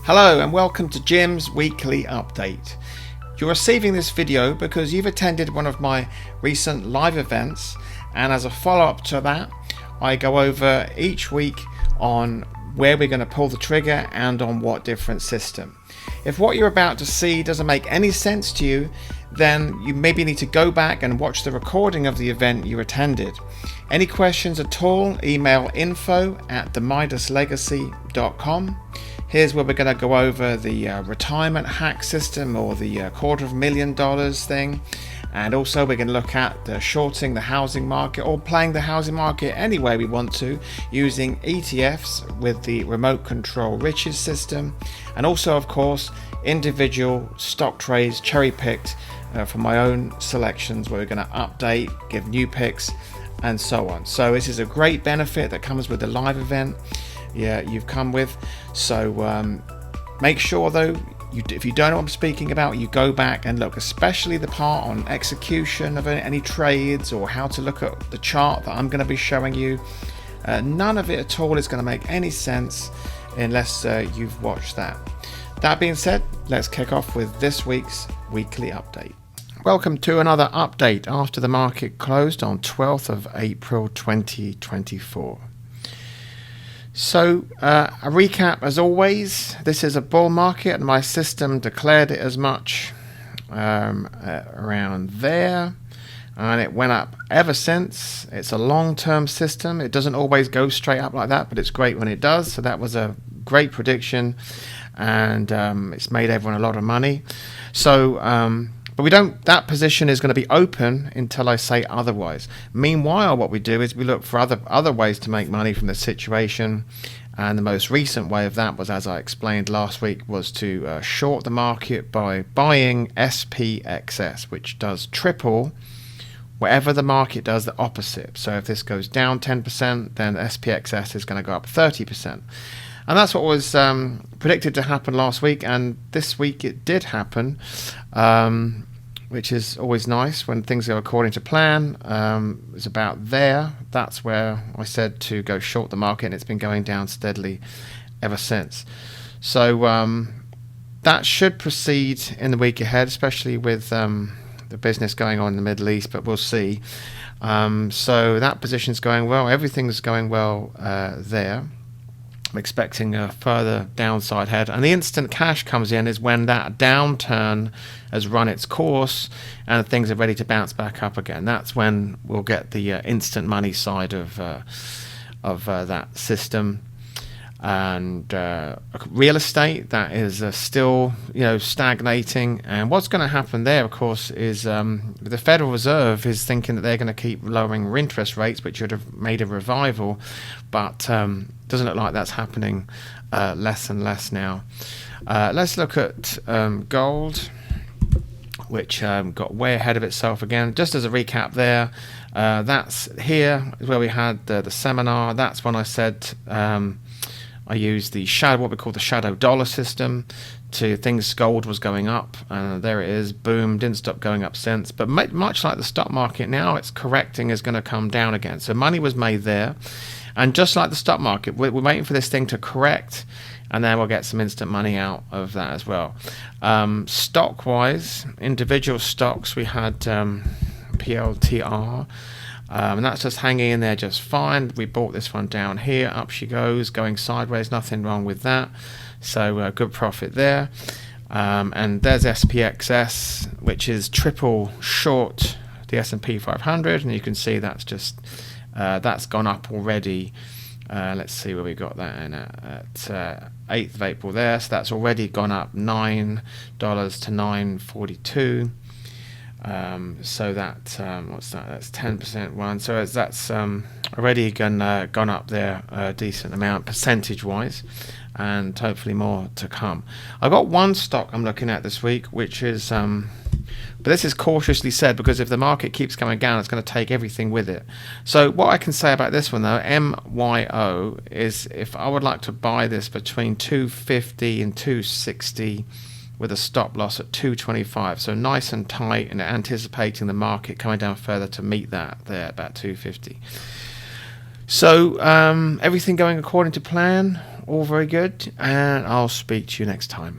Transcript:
Hello and welcome to Jim's weekly update. You're receiving this video because you've attended one of my recent live events, and as a follow-up to that I go over each week on where we're going to pull the trigger and on what different system. If what you're about to see doesn't make any sense to you, then you maybe need to go back and watch the recording of the event you attended. Any questions at all, email info@themidaslegacy.com. Here's where we're going to go over the retirement hack system, or the $250,000 thing, and also we're going to look at shorting the housing market or playing the housing market any way we want to using ETFs with the remote control riches system, and also of course individual stock trades cherry picked from my own selections where we're going to update, give new picks and so on. So this is a great benefit that comes with the live event you've come with. So make sure though, if you don't know what I'm speaking about, you go back and look, especially the part on execution of any trades or how to look at the chart that I'm going to be showing you. None of it at all is going to make any sense unless you've watched that. That being said, let's kick off with this week's weekly update. Welcome to another update after the market closed on 12th of April 2024. So a recap as always, this is a bull market and my system declared it as much around there, and it went up ever since. It's a long-term system. It doesn't always go straight up like that, but it's great when it does. So that was a great prediction, and it's made everyone a lot of money. So but that position is going to be open until I say otherwise. Meanwhile, what we do is we look for other ways to make money from the situation. And the most recent way of that was, as I explained last week, was to short the market by buying SPXS, which does triple whatever the market does the opposite. So if this goes down 10%, then SPXS is going to go up 30%. And that's what was predicted to happen last week, and this week it did happen, which is always nice when things go according to plan. It's about there. That's where I said to go short the market, and it's been going down steadily ever since. So that should proceed in the week ahead, especially with the business going on in the Middle East, but we'll see. So that position's going well. Everything's going well there. I'm expecting a further downside head, and the instant cash comes in is when that downturn has run its course and things are ready to bounce back up again. That's when we'll get the instant money side of that system. And real estate, that is still stagnating, and what's going to happen there, of course, is the Federal Reserve is thinking that they're going to keep lowering interest rates, which would have made a revival, but doesn't look like that's happening. Less and less now. Let's look at gold, which got way ahead of itself again. Just as a recap there, that's here is where we had the seminar. That's when I said I used what we call the shadow dollar system to things. Gold was going up, and there it is, boom, didn't stop going up since. But much like the stock market now, it's correcting, is going to come down again. So money was made there, and just like the stock market, we're waiting for this thing to correct, and then we'll get some instant money out of that as well. Stock wise, individual stocks, we had PLTR. And that's just hanging in there just fine. We bought this one down here, up she goes, going sideways, nothing wrong with that. So good profit there. And there's SPXS, which is triple short the S&P 500, and you can see that's just that's gone up already. Let's see where we got that in at 8th of April there. So that's already gone up $9 to $9.42. So that what's that? That's 10% one. So that's already gone up there a decent amount percentage-wise, and hopefully more to come. I've got one stock I'm looking at this week, which is, but this is cautiously said because if the market keeps coming down, it's going to take everything with it. So what I can say about this one though, MYO, is if I would like to buy this between 250 and 260. With a stop loss at 225, so nice and tight, and anticipating the market coming down further to meet that there about 250. So everything going according to plan. all very good, and I'll speak to you next time.